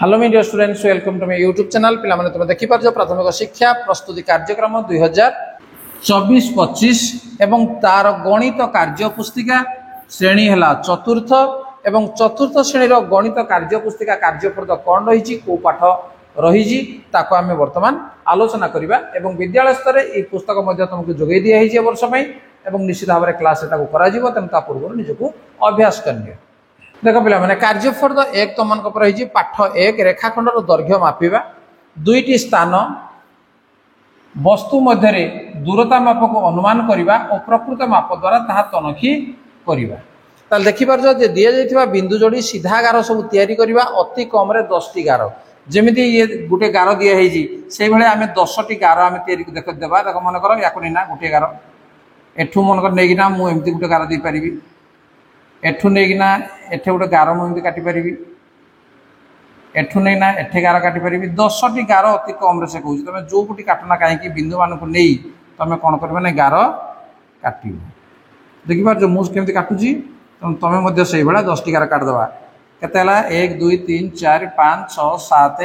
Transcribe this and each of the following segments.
Hello me dear students welcome to my YouTube channel पिला माने तुम देखि पारजो प्राथमिक शिक्षा प्रस्तुति कार्यक्रम 2024-25 एवं तार गणित कार्य पुस्तिका श्रेणी है चतुर्थ एवं चतुर्थ श्रेणी गणित कार्य पुस्तिका कार्यप्रद कौन रही को पाठ रही ताको आमे वर्तमान आलोचना करिबा एवं विद्यालय स्तर ए पुस्तक मध्य तुमको जोगै दिया हिजे वर्ष में एवं निश्चित भाव में क्लास एटा करा जिवो तम ता पूर्व निजको अभ्यास करनियो। देख पिला माने कार्यफर्द एक तुम मन रही पाठ एक रेखाखंडर दैर्घ्य मापिबा दुईटी स्थान वस्तु मध्य दूरता माप को अनुमान करवा और प्रकृत माप द्वारा ताहा तनखी करवा। ताल देखि पारजो जे दिया जाइथिबा बिंदु जोड़ी सीधा गार सब तैयारी करवा अति कम रे 10टी गार जेमिति ये गुटे गार दिया हेजी से भले आमे 10टी गार आमे तैयारी देख देबा देख मन कर याको ना गुटे गार एठू मन कर नेगिना मु एमती गुटे गार दे परिबी एठू नेगिना एठे गोटे गार मुझे काटी पारि एठू नहींना एठे गार काटी पारि 10टी गार अति कम से कहूँ तुम जो गुटी काटना कहीं बिंदु मान को नहीं तुम कौन कर गार काट देखिपार जो मुझे केमती काटुची तुम से भाया 10टी गार काटदे केते 1 2 3 4 5 6 7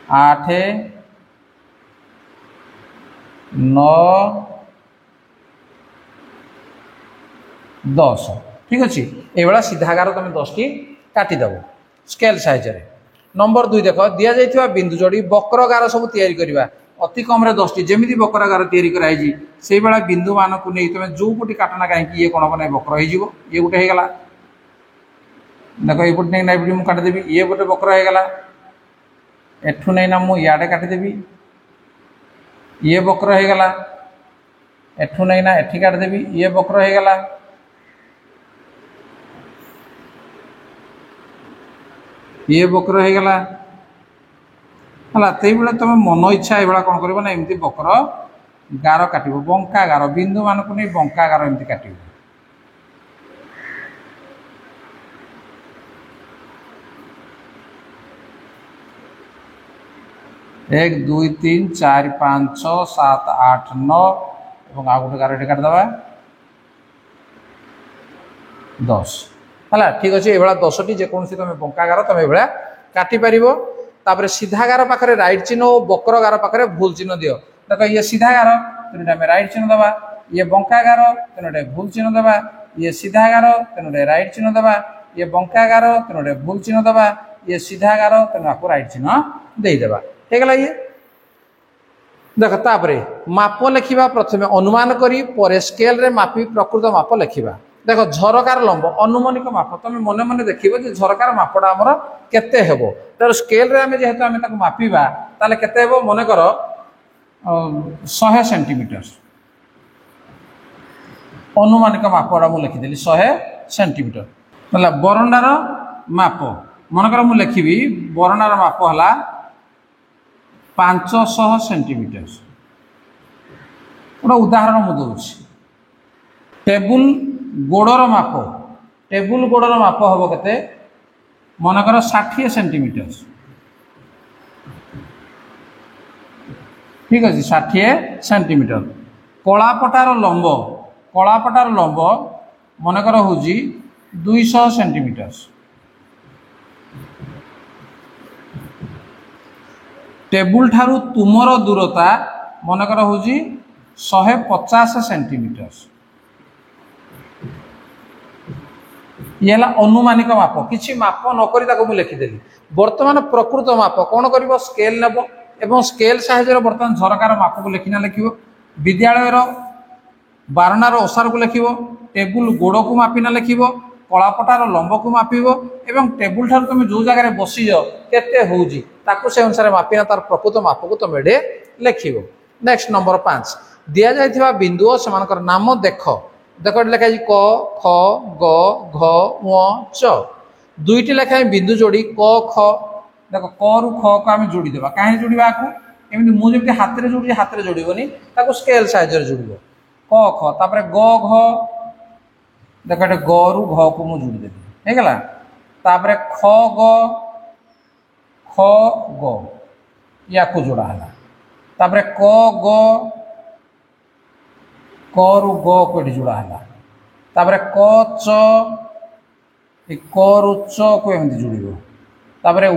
8 9 10 ठीक अच्छे ये सीधा गार तुम 10टी काटिदेव स्केल साइज नंबर 2 देख दि जाइए बिंदु जोड़ी वक्र गार सब तैयारी करवा अति कम 10टी जमी वक्र गार तैयारी कराई से भाया बिंदु मान को नहीं तुम जो पटी काटना कहीं ये कौन कौन वक्र हो ये गोटे होगा देख ये पटे नहीं मुझे काटिदेवी ये गोटे वक्र होगा एठू नहीं मुझे इे काटिदेवी ये वक्र होगा एठू नहीं एठी काटिदेवी ये वक्र होगा ये वक्र होगा है तुम मन इच्छा ये कौन कर एमती वक्र गार काट बंका गार बिंदु मान को नहीं बंका गार एमती काट 1 2 3 4 5 6 7 8 9 और आ गोटे गार ये काटिदेवा 10 है ठीक अच्छे ये 10टी जेकोसी तुम बंका गार तुम ये काटिपर तापर सीधा गार पाखे रईट चिन्ह और वक्र गार पाखे भूल चिन्ह दियो देख ये सीधा गार तेनाली आम रईट चिन्ह दबा ये बंका गार तेनाली भूल चिन्ह दबा ये सीधा गार तेनाली रईट चिन्ह दबा ये बंका गार तेनाली भूल चिन्ह दबा ये सीधा गार तेना आपको रईट चिन्ह देदेबा होगा ये देख तापर माप लिखा प्रथम अनुमान कर स्केल रे मापी प्रकृत माप लिखा देख झरकार लंब अनुमानिक माप तुम मन मन देख झरकार मापटा आमर केते हेबो तार स्केल रे आमे जेहेतु आमे ताको मापिबा ताले केते हेबो मन कर 100 सेंटीमीटर अनुमानिक मापटा मु लिखि देली 100 सेंटीमीटर मतलब बरंडार माप मन कर मु लिखिबी बरंडार माप हला 500 सेंटीमीटर गोटे उदाहरण मु दउछि टेबुल गोड़र माप टेबुल गोड़र माप हम के मनकर 60 सेंटीमीटर ठीक अच्छे 60 सेंटीमीटर कलापटार लंब मनकर हूँ 200 सेंटीमीटर टेबुल ठारू तुमर दूरता मनकर हूँ 150 सेंटीमीटर ये अनुमानिक माप किसी माप नक लिखिदेली बर्तमान प्रकृत माप कौन कर स्केल नेब एवं स्केल साहाय्य बर्तमान झरकार माप को लिखिना लिख विद्यालय बारणार ओसार को लिख टेबुल गोड़ को मापिना लिख कलापटार लंब को मापिब एवं टेबुल ठार तुम जो जगह बसीज केते होउजी ताकू से अनुसार मापिना तार प्रकृत माप को तुम ये लिख। नेक्स्ट नंबर 5 दि जाइथिबा बिंदु सेमानकर नाम देख देख लिखा क ख ग घ ङ च दुईटी लेखाएं बिंदु जोड़ी क ख देख क रु ख को आम जोड़ीदेवा कहीं जोड़ा एमती मुझे हाथ में जोड़ी हाथ में जोड़बनी स्केल साइज जोड़ क ख तापर ग घ देख ग रु घ को मुझे जोड़देवी होगा तापर ख ग या जोड़ा है तापर क ग क रु ग को जोड़ा है तापर क च ए क रु च को एमती जोड़ तापर घ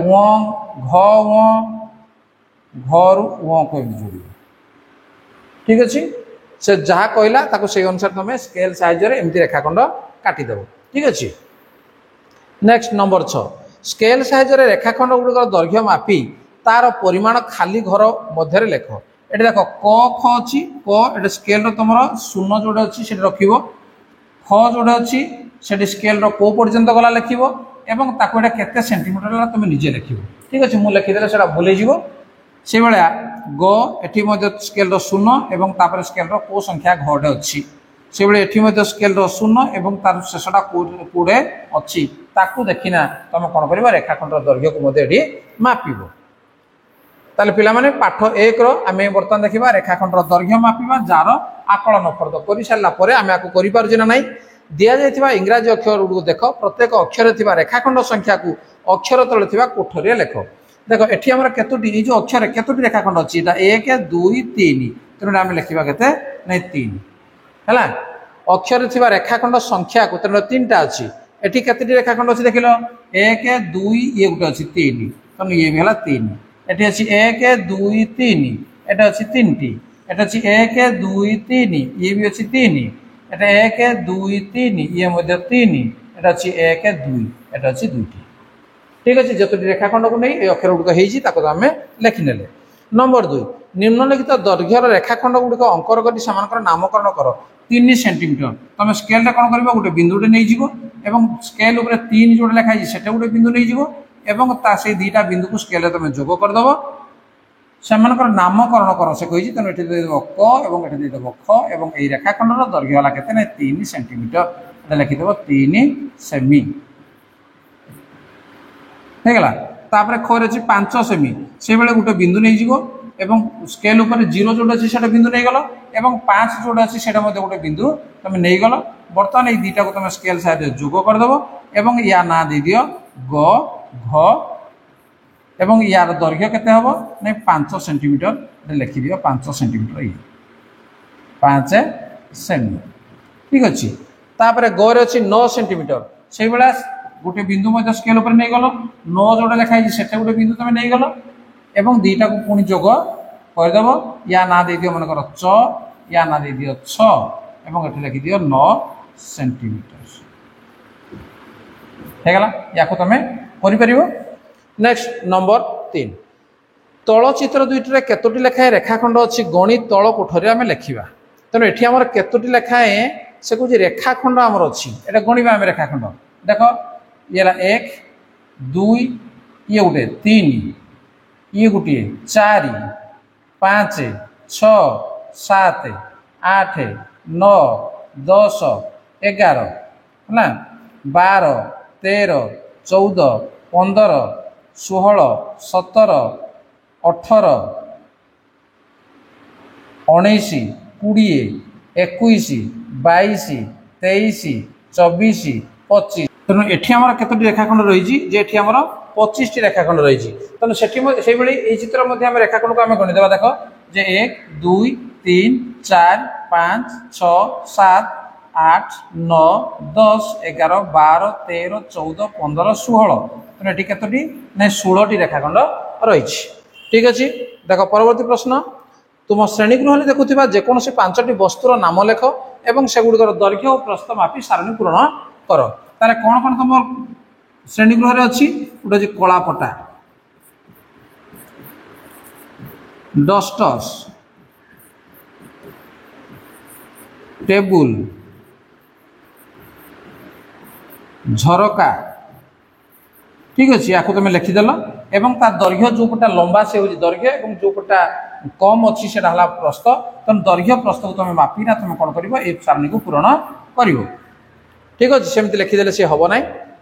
घ रु को एमती जोड़ ठीक अच्छे से जहाँ कहला ताको से अनुसार तुम स्केल साइजर एमती रेखाखंड काटिदेव ठीक अच्छे। नेक्स्ट नंबर 6 स्केल साइजर रेखाखंड गुड़िक दैर्घ्य मापी तार परिमाण खाली घर मध्य लेख ये देख क ख अच्छी क ये स्केल तुम शून्य जोड़े अच्छी से रख ख जोड़े अच्छी से स्केल रो पर्यंत गला लिख एवं ताको केते सेंटीमीटर तुम निजे लिख ठीक अच्छे मुझे लिखिदे से भूल से भाया ग एटी स्केल शून्य एवं तापर स्केल को संख्या घटे अच्छी से एटी स्केल शून्य एवं तार शेषटा कौड़े अच्छी ताकू देखिना तुम कौन कर रेखाखंड दैर्घ्य को मापिब ताले पिला माने पाठ 1 आम बर्तमान देखा रेखाखंड दैर्घ्य मापिबा जार आकलन फर्द कर सारा आम आपको कर ना ना दि जाइए इंग्राजी अक्षर गुड़ देख प्रत्येक अक्षर रेखाखंड संख्या को अक्षर तले कोठरी लेख देख एटी आम केतोटी जो अक्षर केतोटी रेखाखंड अच्छी 1 2 3 तेणु आम लिखा के नहीं 3 है अक्षर रेखाखंड संख्या को तेणु 3टा अच्छी एटी केतोटी रेखाखंड अच्छी देख लो 1 2 ये गोटे अच्छी 3 तेणु ये भी है 3 एटी अच्छी 1 2 3 एटा अच्छी 3टी एटा अच्छी 1 2 3 ये भी अच्छी 3 एटा 1 2 3 ये 3 एटा अच्छी 1 2 एटा अच्छी 2टी ठीक अच्छे जतोटी रेखाखंड को नहीं अक्षर गुड़िक आम लिखिने। नंबर 2 निम्नलिखित दैर्घ्यर रेखाखंड गुड़िक अंकर कर सेमानकर नामकरण कर 3 सेंटीमीटर तुम स्केल कौन कर गोटे बिंदुटे नहीं एवं स्केल 3 जोड़े लिखाई से गोटे बिंदु नहीं एवं से 2टा बिंदु को स्केल तुम जोग करदेव से नामकरण कर से कही तेनाली ये देदेव क और ये देदेव ख और ये रेखाखंडर दैर्घ्य है के 3 सेंटीमीटर लिखिदेव 3 सेमी होगा तापर खर अच्छी 5 सेमी से बेले गोटे बिंदु नहीं एवं स्केल उपर 0 जोड़े अच्छी से बिंदु नहीं गल और 5 जोड़े अच्छी से गोटे बिंदु तुम नहीं गल बर्तमान ये 2टा को तुम स्केल साइड जोग करदेव और या ना दे दियो ग घ एवं यार दैर्घ्य केते हबो नहीं 5 सेंटीमीटर लिखि दियो 5 सेंटीमीटर ये 5 सेमी ठीक अच्छे तापर ग रे अच्छी 9 सेंटीमीटर से बेला गोटे बिंदु स्केल उपर नहीं गल 9 जोड़े लिखाई से गोटे बिंदु तुम नहीं गल एवं 2टा को पुणी जोग करदेव या ना दे दियो मनकर च या ना दे दियो 6 एवं ये लिखि दियो 9 सेंटीमीटर होगा या तुम कर। नेक्स्ट नंबर 3 तलचित्र 2टी केतोटी लेखाएं रेखाखंड अच्छी गणि तल कोठरी आम लिखा तेणु ये आम केतोटी लेखाएं से कौन रेखाखंड आमर अच्छी ये गणिबा आम रेखाखंड देख ये 1 2 ये गोटे 3 ये गोटे 4 5 6 7 8 9 10 11 है 12 13 14 15 16 17 18 19 20 21 22 23 24 25 तेणु ये आम केतोटी रेखाखंड रही आम 25 टी रेखाखंड रही तेणु से चित्र रेखाखंड को आम गणिदेवा देख जे 1 2 3 4 5 6 7 8 9 10 11 12 13 14 15 16 तेणु ये केतोटी ना 16 टी रेखाखंड रही ठीक अच्छे। देख परवर्ती प्रश्न तुम श्रेणीगृह देखुवा जेकोसी 5टी वस्तुर नाम लेख और सेगुड़िकर दैर्घ्य और प्रस्थ मापी सारणी पूरण कर तार कौन कौन तुम श्रेणीगृह अच्छी गोटे कलापटा डस्टर्स टेबुल झरका ठीक अच्छे या तुम लिखिदेल एवं तार दैर्घ्य जो पटा लंबा से होगी दैर्घ्य और जो पटा कम अच्छी से प्रस्थ तेनाली दैर्घ्य प्रस्थ को तुम मापिना तुम कौन कर सारणी को पूरण कर ठीक अच्छे सेमती लिखिदेले सी हम ना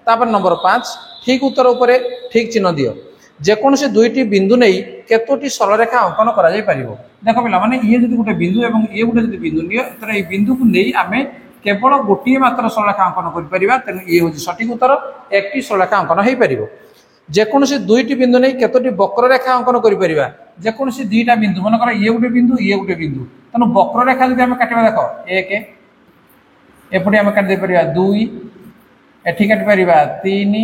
तापर नंबर 5 ठीक उत्तर उपर ठीक चिन्ह दियो जेकोसी 2टी बिंदु नहीं केतोटी सरलरेखा अंकन कर देख पिला माने ये जो गोटे बिंदु और ये गोटे बिंदु नियो तो ये बिंदु को नहीं आम केवल गोटे मात्र सरलरेखा अंकन कर तेणु ये हूँ सठिक उत्तर एक सरलरेखा अंकन हो पार जेकोसी 2टी बिंदु नहीं केतोटी वक्ररेखा अंकन कर जेकोसी 2टा बिंदु मनकर ये गोटे बिंदु तेणु वक्ररेखा जब आम काटा देख 1 एपटे आम काटि 2 एठी काटि परिबा 3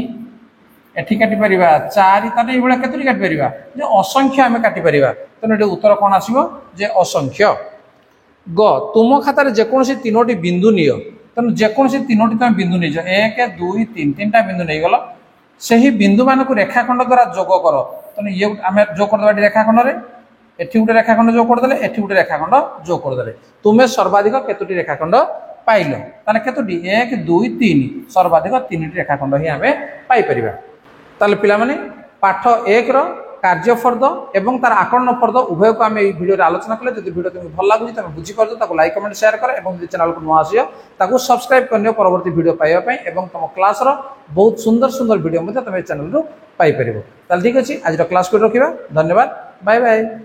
एठी काटि परिबा 4 ताने एबुला केतुरी काटि परिबा जे असंख्य आमे काटि परिबा तने एटे उत्तर कोन आसीबो जे असंख्य। ग तुम खातार जेकोसी तीनोटी बिंदु नियो तेणु जेकोसी तीनोटी तुम बिंदु नहीं 1 2 3 तीनटा बिंदु नहीं गल से बिंदु मान को रेखाखंड द्वारा जोग कर तेणु ये आम जोग करदे रेखाखंड रे एठी गोटे रेखाखंड जोग करदे एठी गोटे रेखाखंड जोग करदे तुम्हें सर्वाधिक केतोटी रेखाखंड पाइल ताने केतोटी 1 2 3 सर्वाधिक 3टी रेखाखंड ही आम पाई परिबा। ताले पिला माने पाठ 1 रो कार्यफर्द एवं तार आकलन फर्द उभय को आम भिडियो आलोचना कले जब भिडियो तुम्हें भल लगुच तुम बुझीपार ताको लाइक कमेंट शेयर कर और चैनल को नुआ आसियो ताको सब्सक्राइब करनियो परवर्ती भिडियो पाइबा एवं तुम क्लास रो बहुत सुंदर सुंदर भिडियो तुम चैनल रू पाई परिबो। ताले ठीक अछि आज क्लास को रखिबा। धन्यवाद। Bye bye.